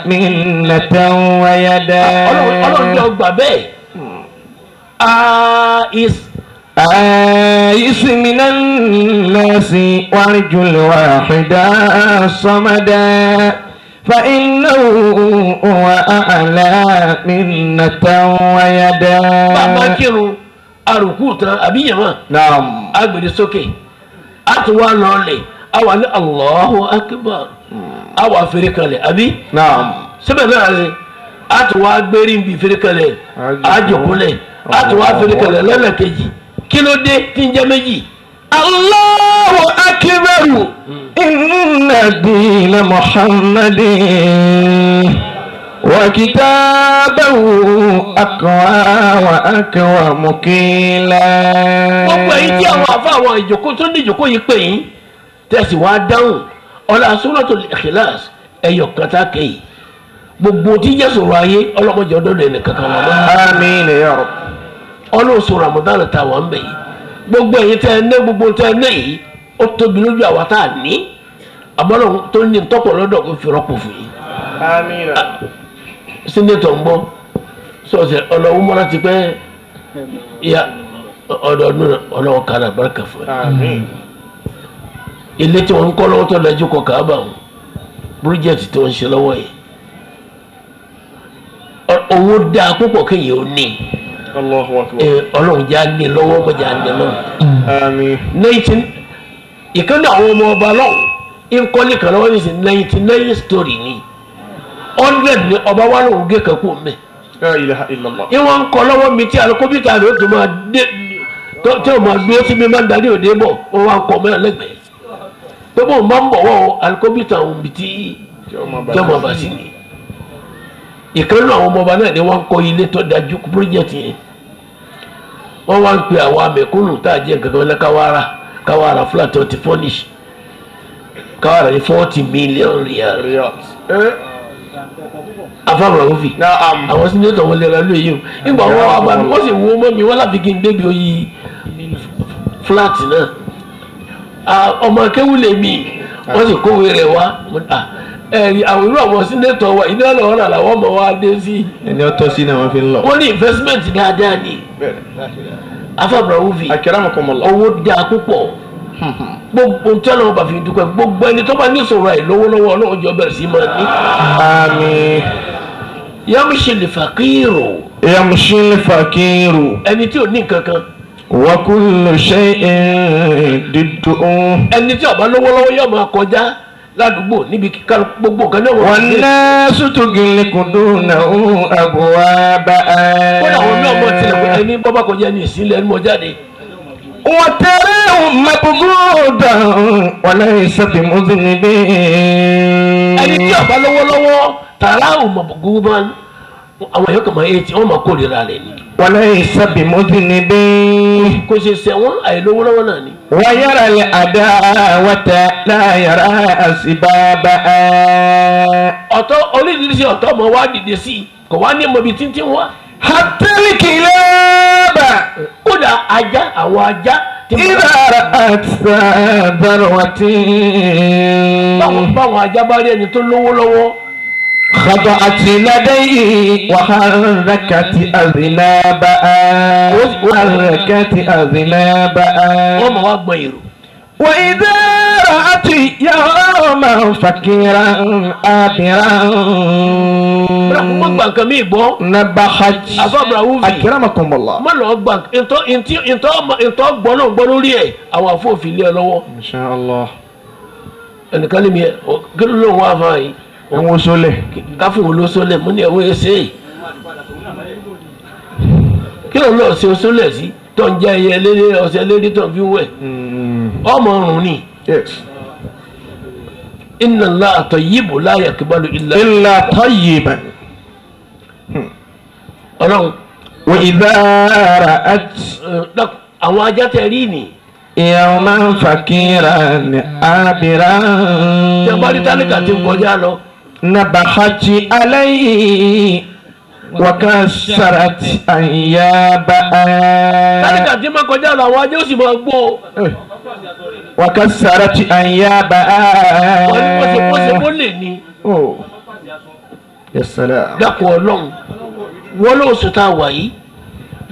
منة ويدا. ọlọ́run jẹ́ ọgbà bẹ́ẹ̀. آيس من الناس وارجو الواحد الصمدا فإنه هو أعلى منة ويدا. bàbá kírun arùkù tán àbí yẹ̀mọ́. نعم. agbèrè sókè a tún wá lọ́ọ̀lẹ̀ a wà ní Allahu Akbar a wà fèrè kalẹ̀ àbí. نعم. sẹ́bẹ̀ náà rẹ̀ a tún wá gbérí nbí fèrè kalẹ̀ a jòkólẹ̀ a tún wá fèrè kalẹ̀ lọ́nà kejì kí ló dé tí ń jẹ́ méjì. الله أكبر إن دين محمد وكتابه أقوى وأقوى مكيلا. gbogbo èyí tí àwọn àfa àwọn ìjòkó tó ní ìjòkó yìí pè yín tẹ̀sí wá dáhùn ọ̀la Suratul Ikhlas ẹ̀yọ̀ kẹta kẹ́yì gbogbo tí jẹ́ sọ̀rọ̀ ayé ọlọ́mọdé ọdọ́dọ̀ ẹnì kankan wọn. آمين يا رب. ọlọ́sọ Ramadan ta wà ń bẹ̀ yìí gbogbo èyí tẹ́ ẹ ní gbogbo tẹ́ ẹ ní yìí ó tóbi lójú àwa tá a ní àmọ́lọ́ tó ní tọ́pọ̀ lọ́dọ̀ kó fi rọ́pò fún yín. آمين. sínétọ̀ ń bọ́ sọ̀sẹ̀ ọlọ́wọ́ mọ́ra ti pẹ́ ya ọdọọdún ọlọ́wọ́ kan náà baraka fún ẹ. آمين. ilé tí wọ́n ń kọ́ lọ́wọ́ tó lẹ́jú kọ Káàbà wọn búrújẹ́tì tí wọ́n ń ṣe lọ́wọ́ yìí owó dáa púpọ̀ kéèyàn ó ní الله أكبر. ọlọ́run já ní lọ́wọ́ mọ́jà ní lọ́wọ́. آمين. 19 ìkànnì àwọn ọmọ ọba lọ́wọ́ ìkọ́lé kan lọ́wọ́ ní sí 99 story ni 100 ni ọba wa lòun gé kankú mẹ́. لا إله إلا الله. ìwọ̀n ń kọ́ lọ́wọ́ mi tí alikọ́bítà rẹ̀ ó tó máa dé tí o máa dúró sí mi máa ń darí òde bọ̀ wọ́n wá ń kọ́ mẹ́rin lẹ́gbẹ̀ẹ́ pé bó máa ń bọ̀ wọ́n alikọ́bítà òun bì tí jọmọ bá sí ni. ìkànnì àwọn ọmọ ọba náà ni wọ́n ń kọ́ ilé tó dájú project yẹn wọ́n wá ń pe àwọn amẹ̀kúnnù tá a jẹ́ nǹkan kan lẹ́ káwára flat tó ti furnish káwára ní 40 million riyal. رياض. afáàmù àwòfì نعم. àwọn sínétọ̀ wọn lè ra lóye o nígbà wọn wá bá mi wọ́n sì wo mọ́ mi wọ́n láfi kí n débi oyin flat náà ọmọ akéwù lè mi wọ́n sì kówé rẹ̀ wá ẹ̀rí àwọn irú àwọn sínétọ̀ wa ìdílé ọ̀rọ̀ náà làwọn ọmọ wa dé sí. ẹni ọ̀tọ̀ sí náà wọ́n fi ń lọ. wọ́n ní investment dáadáa ni afáàmù àwòfì أكرمكم الله. owó dáa púpọ̀ gbogbo tí wọn bá fi dúpẹ́ gbogbo ẹni tó bá ní sọ̀rọ̀ ẹ̀ lọ́wọ́lọ́wọ́ ọlọ́run jọ bẹ̀rẹ̀ sí máa ní. آمين. yamshi al-faqiru يمشي الفقير ẹni tí ò ní kankan وكل شيء ضده ẹni tí ó bá lọ́wọ́lọ́wọ́ yóò máa kọjá ládùúgbò níbi kíkà gbogbo nǹkan náà wọ́n ti dé. والناس تغلق دونه أبوابا kódà àwọn náà mọ̀ tilẹ̀ pé ẹni bọ́ bá kọjá ní ìsílẹ̀ ẹni mọ̀ jáde. وتريهم مبغوضا وليس بمذنبين. ẹni tí ó bá lọ́wọ́lọ́wọ́ tààrà ò mọ̀ gbogbo àwọn èèyàn kan máa yé tí wọ́n máa kórìíra rẹ̀ ni. وليس بمذنبين. kò ṣe sẹ́wọ́n àìlówólọ́wọ́ náà ni. ويرى العداوة لا يرى أسبابا. ọ̀tọ̀ oríṣiríṣi ọ̀tọ̀ ọmọ wa dìde sí i kò wá ní mọ̀bí títí wá. حتى الكلاب kódà ajá àwọn ajá tí إذا رأت ذروة báwọn ajá bá rí ẹni tó lówó lọ́wọ́ خضعت لديه وحركت أذنابها وحركت أذنابها wọ́n mọ̀ wá gbọ́n èrò. وإذا رأت يوما فكيرا آبرا bẹ́ẹ̀ kó má gba nǹkan mi gbọ́ نبحت. afábùrà wúfì أكرمكم الله. má lọ́ọ́ gba ìtọ́ gbọ́ náà gbọ́ lórí ẹ̀ àwọn afọ́fin lé ẹ lọ́wọ́ إن شاء الله. ẹnìkan lè mi ẹ kí ló lóun wá fún yìí ẹ̀wọ̀n sólẹ̀. káfíń wo ló sólẹ̀ mo ní ẹ̀wọ̀n ẹsẹ̀ kí ló lọ́ọ́ ṣe sólẹ̀ sí tó ń jẹ́ ẹyẹ lédè ọ̀sẹ̀ lédè tó ń fi wẹ̀ ọmọ ọrùn ni. Yes. inna Allaha tayyibun la yaqbalu illa إلا طيبا. ọlọ́run وإذا رأت àwọn ajá tẹ rí ni يوما فكيرا آبرا tí a bá rí tálíkà tí ń kọjá lọ نبحت عليه وكسرت أنيابها tálíkà tí máa kọjá lọ àwọn ajá ó sì máa gbó وكسرت أنيابها. wọ́n ní wọ́n ṣe bó lè ní Oh. يا سلام. dákun ọlọ́run wọ́n lóun sùn tá a wà yìí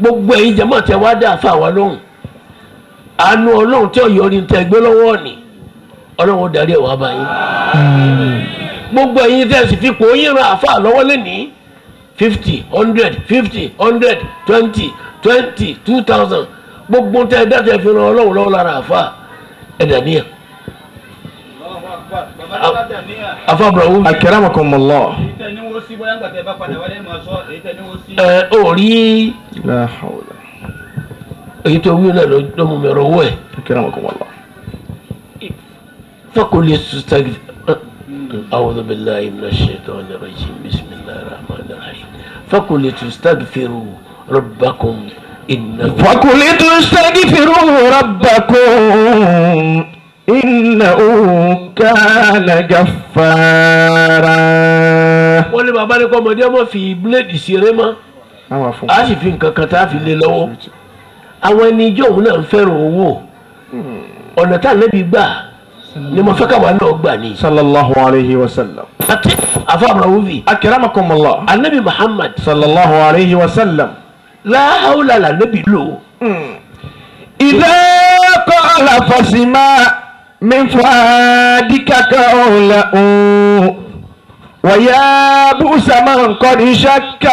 gbogbo ẹ̀yin jẹ́mọ̀ tẹ wá dá àfa wa lóhùn àánú ọlọ́run tí ọ̀yọ́ ni tẹ́ gbé lọ́wọ́ ni ọlọ́run darí ẹ̀ wá báyìí gbogbo ẹ̀yin tẹ́ sì fi pò yín ran àfa lọ́wọ́ lẹ́nìí 50 100 50 100 20 20 2000 gbogbo tẹ́ ẹ dájọ́ fi ran ọlọ́run lọ́wọ́ lára àfa ẹ̀dá níyà afa abrahu akramakumullah. orí la hawla. èyí tó wí náà ló mú mi rọwọ́ ẹ̀. akramakumullah. فقل يستغفر أعوذ بالله من الشيطان الرجيم بسم الله الرحمن الرحيم فقل تستغفروا ربكم إنه فقل تستغفروا ربكم إنه كان غفارا. wọ́n ní bàbá ní kọ́ ọmọdé ọmọ fi bíléèdì ṣeré mọ́ a sì fi nǹkan kan tá a fi lé lọ́wọ́ àwọn ẹni ijó òun náà ń fẹ́ràn owó ọ̀nà tá a lẹ́bi gbà ni mo fẹ́ káwa náà gbà ní. sallallahu alayhi wa sallam. àti àfàmùrà wúvi. akramakumullah. anabi muhammad. sallallahu alayhi wa sallam. la hawla la nabi lò. إذا قال فاسمع من فؤادك قوله ويا بؤس من قد شك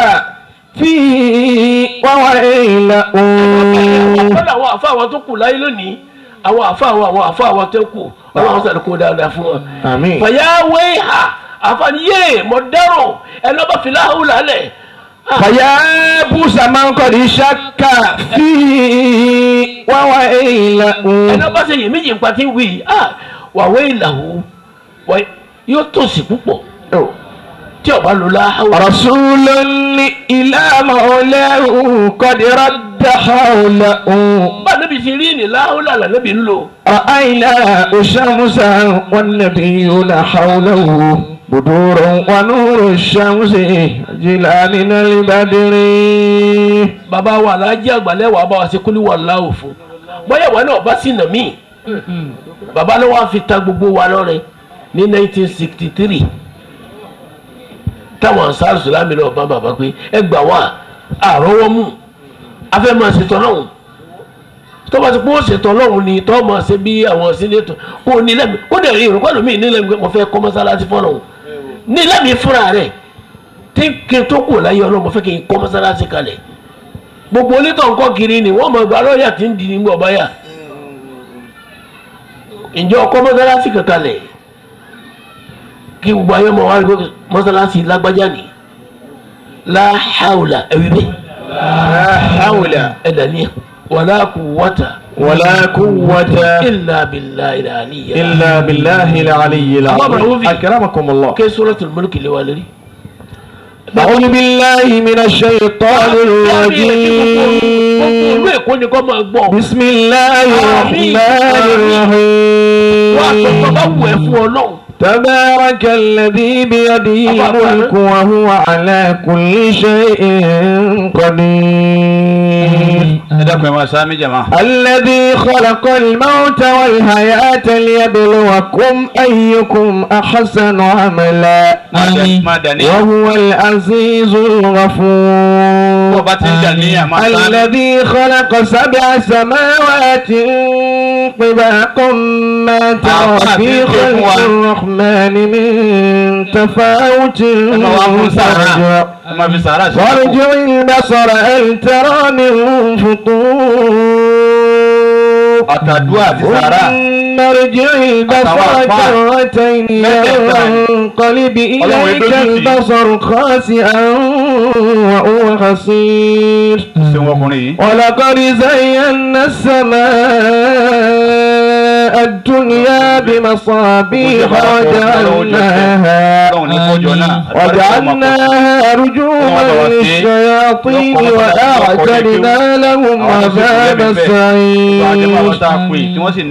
فيه وويله. wọ́n àwọn àfa àwọn tó kù láyé lónìí àwọn àfa àwọn tó kù ọlọ́run sọ̀rọ̀ kó dáadáa fún wọn. àmín. fàyàwé ha àfàníyé mọ̀dẹ́rọ̀ ẹ lọ́ba fìlà àwùlà lẹ̀. فيا بؤس من قد شك فيه وويله. ẹ lọ́ba ṣe yè méjì nípa tí ń wí wàwé ìlàwó yóò tòṣì púpọ̀ tí ọba lò láhàwọ̀. رسول إلى مولاه قد رد حوله. bá a níbi ti rí ní láhàwọ̀ làlà níbi ń lò. رأينا شمسا والنبيون حوله بدور ونور الشمس جلا من البدر. bàbá wa aláàjì àgbàlẹ̀ wà bá wa ṣe kúlú wà láwò fún bóyá wà náà bá sì nà mí bàbá ló wá fi ta gbogbo wa lọ́rẹ ní 1963 táwọn ansar sùlámì náà bá bàbá pé ẹ gbà wá àrọ́wọ́ mú afẹ́ máa ṣètò ọlọ́run tó bá ti pé ó ṣètò ọlọ́run ni tó máa ṣe bí àwọn sínétò kó ní lẹ́mìí kó dẹ̀ rí ìrùkọ́ lómi ní lẹ́mìí pé mo fẹ́ kọ́ mọ́sálásí fọ́nrán ní lẹ́mìí fúnra rẹ̀ tí kí n tó kù láyé ọlọ́run mo fẹ́ kí n kọ́ mọ́sálásí kalẹ̀ gbogbo onítọ̀ nǹkan kiri ni wọ́n mọ̀ gba lọ́ọ̀yà tí ń di ní gbọ̀ báyà ìjọ kọ́ mọ́sálásí kankalẹ̀ kí gbogbo ayé mọ̀ wá rí mọ́sálásí lágbájá ni láhàùlà ẹ̀wí bẹ́ẹ̀ láhàùlà ẹ̀dà ní wàlá quwwata ولا قوة إلا بالله العلي إلا بالله العلي العظيم. أكرمكم الله. كي سورة الملك اللي والري أعوذ بالله من الشيطان الرجيم. بسم الله الرحمن الرحيم. تبارك الذي بيده الملك وهو على كل شيء قدير. الذي خلق الموت والحياة ليبلوكم أيكم أحسن عملا وهو العزيز الغفور. الذي خلق 7 سماوات طباقا ما ترى في خلق الرحمن من تفاوت وارجع البصر هل ترى من فطور ثم ارجع البصر كرتين ينقلب إليك البصر خاسئا وهو حسير. ولقد زينا السماء الدنيا بمصابيح وجعلناها رجوما للشياطين وأعتدنا لهم عذاب السعير.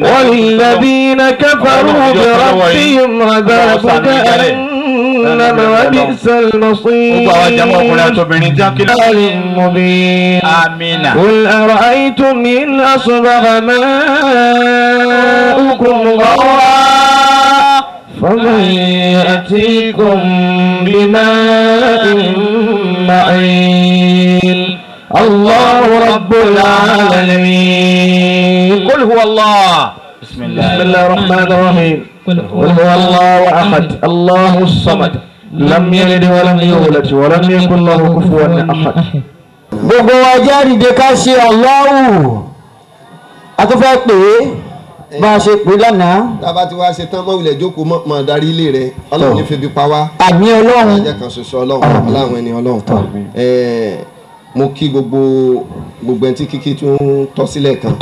والذين كفروا بربهم عذاب جهنم وبئس المصير. المبين. قل أرأيتم إن أصبح ماؤكم غورا فمن يأتيكم بماء معين الله رب العالمين. قل هو الله. بسم الله الرحمن الرحيم. قل هو الله أحد الله الصمد لم يلد ولم يولد ولم يكن له كفوا أحد. gbogbo wa jáde ká ṣe Allahu a tó fẹ́ pè é bá a ṣe pè lánàá. tába tí wàá ṣe tán mọ́ ilẹ̀ jókòó mọ́ darí ilé rẹ̀ ọlọ́run ní febi pa wá. àmì ọlọ́run ajẹ́ kan ṣoṣo ọlọ́run ọláwọn ẹni ọlọ́run. mo kí gbogbo ẹni tí kíkí tún tọ́ sílẹ̀ kan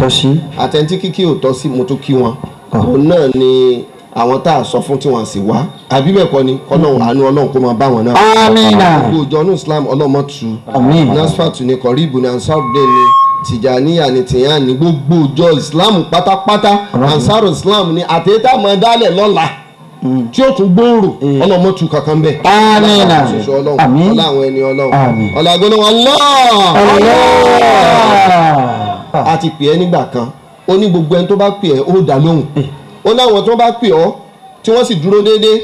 àtẹni tí kíkí ò tọ́ sí mo tún kí wọn. òun náà ni àwọn tá a sọ fún tí wọ́n sì wá àbí bẹ́ẹ̀ kọ́ ni kọ́lọ́run àánú ọlọ́run kó máa bá wọn náà. amina. gbogbo ìjọ ní Islam ọlọ́mọ̀tù nasfatu ni kọ̀ríbù ni ansarudé ni tìjàníyà ni tìyàn ni gbogbo ìjọ Islam pátápátá ansaru Islam ni àtẹ̀tà máa dálẹ̀ lọ́la tí ó tún gbòòrò ọlọ́mọ̀tù kankan bẹ́ẹ̀. amina. àmín. ọláwọn ẹni ọlọ́run ọlágbọ́n Allah a ti pè é nígbà kan ó ní gbogbo ẹni tó bá pè é ó dá lóhùn ó láwọn tó bá pè ọ́ tí wọ́n sì dúró déédéé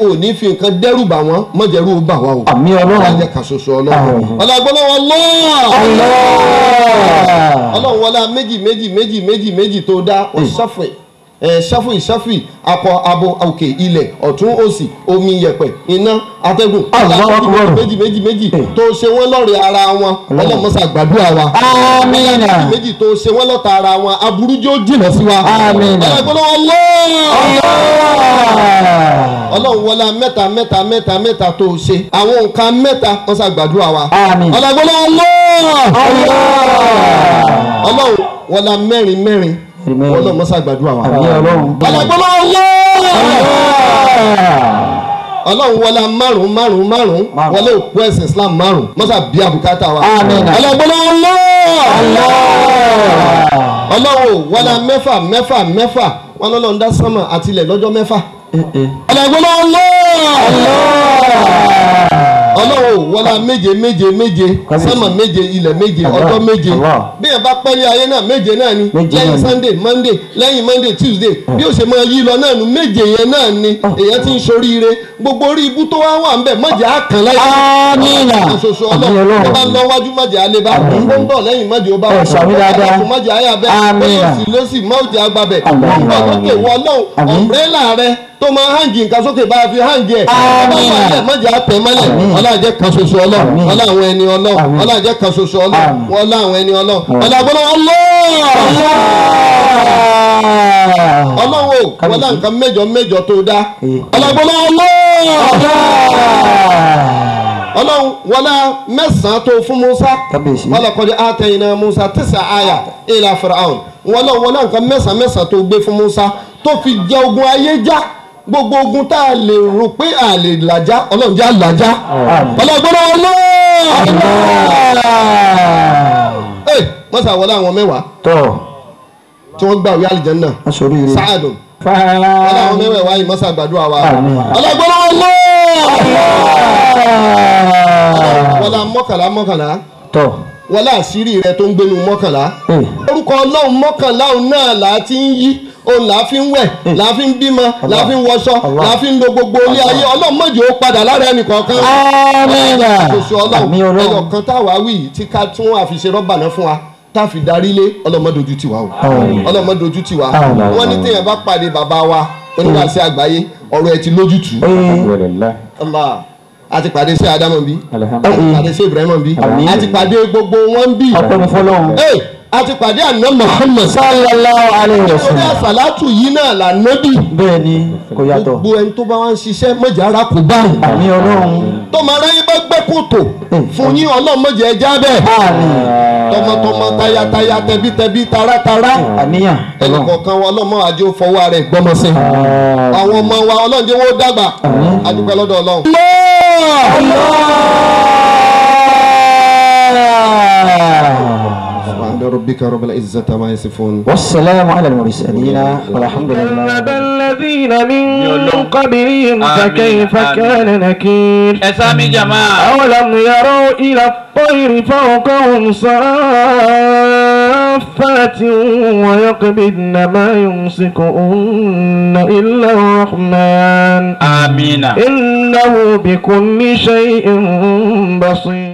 ò ní fi nǹkan dẹ́rù bà wọ́n mọ̀jẹ̀rú ó bà wá o. àmì ọlọ́run ajẹ́ kan ṣoṣo ọlọ́run. ọlọ́gbọ́n ọlọ́run wọlé méjì tó dá ọ̀ṣọ́fẹ̀ ṣáfì akọ abo òkè ilẹ̀ ọ̀tún òsì omi yẹ̀pẹ̀ iná atẹ́gùn méjì tó ṣe wọ́n lọ́rẹ̀ ara wọn ọlọ́mọṣà gbàdúrà wa. àmín. méjì tó ṣe wọ́n lọ́ta ara wọn aburú jó jìnà sí wa. àmín. ọlọ́run wọlé mẹ́ta tó ṣe àwọn nǹkan mẹ́ta wọ́n ṣàgbàdúrà wa. àmín. ọlọ́run wọlé mẹ́rin ọlọ́run mọ́sá gbàdúrà wa. ọlọ́run wọlé márùn wọlé òkú ẹ̀sìn Islam márùn mọ́sá bí àbùkátà wa. ọlọ́run wọlé mẹ́fà wọn lọ́lọ́run dá sánmà àtilẹ̀ lọ́jọ́ mẹ́fà. ọlọ́run wọlá méje sánmà méje ilẹ̀ méje ọjọ́ méje bí ẹ bá pẹ́lẹ́ ayé náà méje náà ni lẹ́yìn Sunday Monday lẹ́yìn Monday Tuesday bí ó ṣe máa yí lọ náà nu méje yẹn náà ni èyàn ti ń ṣoríire gbogbo orí ibú tó wá wà ń bẹ̀ mọ̀jẹ̀ á kàn láyé àṣoṣo ọlọ́run tó bá ń lọ wájú mọ̀jẹ̀ á lé bá ó ń bọ̀ lẹ́yìn mọ̀jẹ̀ ó bá wà mọ̀jẹ̀ á yà bẹ́ẹ̀ lọ́sì mọ̀jẹ̀ á gbà bẹ̀ ó ń bọ̀ lókè wọ ọlọ́run ọ̀mbrẹ́là rẹ tó máa hangi nǹkan sókè bá a fi hangi ẹ̀ mọ̀jẹ̀ á tẹ̀ mọ́lẹ̀ ọlọ́jẹ́ kan ṣoṣo ọlọ́run ọlọ́run ẹni ọlọ́run ọlọ́jẹ́ kan ṣoṣo ọlọ́run ọlọ́run ẹni ọlọ́run ọlọ́gbọ́n ọlọ́run wọlé nǹkan mẹ́jọ tó dá ọlọ́gbọ́n ọlọ́run wọlé mẹ́sàn-án tó fún Musa walaqad atayna Musa 9 àyà ila Fir'aun wọlé nǹkan mẹ́sàn-án tó gbé fún Musa tó fi jẹ ogun ayé já gbogbo ogun tá a lè rò pé a lè làjá ọlọ́run já làjá ọlọ́gbọ́n mọ́sá wọlé àwọn mẹ́wàá tí wọ́n gbà wí àlìjánnà sáàdùn wọlé àwọn mẹ́wàá yìí mọ́sá gbàdúrà wa ọlọ́gbọ́n wọlé mọ́kànlá wọlé àṣírí rẹ tó ń gbénu mọ́kànlá orúkọ ọlọ́run mọ́kànlá òun náà là á ti ń yí òun là á fi ń wẹ̀ là á fi ń bímọ là á fi ń wọṣọ là á fi ń lo gbogbo ilé ayé ọlọ́run mọ̀jẹ̀ ó padà lára ẹnì kọ̀ọ̀kan. àṣoṣo ọlọ́run ẹyọ kan táwa wí tí ká tún àfiṣe rọ́bà náà fún wa tá a fi darí lé ọlọ́mọdójú tiwa o ọlọ́mọdójú tiwa wọ́n ní téèyàn bá pàdé bàbá wa oníwàásí àgbáyé ọ̀rọ̀ ẹ̀ ti lójútùú. a ti pàdé sí Adamu bí a ti pàdé sí Ibrahim bí a ti pàdé gbogbo wọn bí a ti pàdé àná Muhammad sallallahu alayhi wa sallam. ìṣòro àsàlátù yìí náà là nábì. bẹ́ẹ̀ni kò yàtọ̀. gbogbo ẹni tó bá wá ń ṣiṣẹ́ mọ̀jà ara kò bá wọn. àmì ọlọ́run. tọmọ aráyé bá gbẹ́ kòtò fún yín ọlọ́run mọ̀jà ẹja bẹ́ẹ̀. tọmọtọmọ tayataya tẹbítẹbí taratara. àníyàn. ẹnì kọ̀ọ̀kan wa ọlọ́mọ àjọ fọwọ́ rẹ̀ gbọ́mọsẹ́. àwọn ọmọ wa ọlọ́run jẹ́ wọ́n dàgbà. a dúpẹ́ lọ́dọ̀ ọlọ́run. ربك رب العزة ما يصفون والسلام على المرسلين والحمد لله الذين من قبلهم فكيف كان نكير اسامي جماعة أولم يروا إلى الطير فوقهم صافات ويقبضن ما يمسكهن إلا الرحمن آمين إنه بكل شيء بصير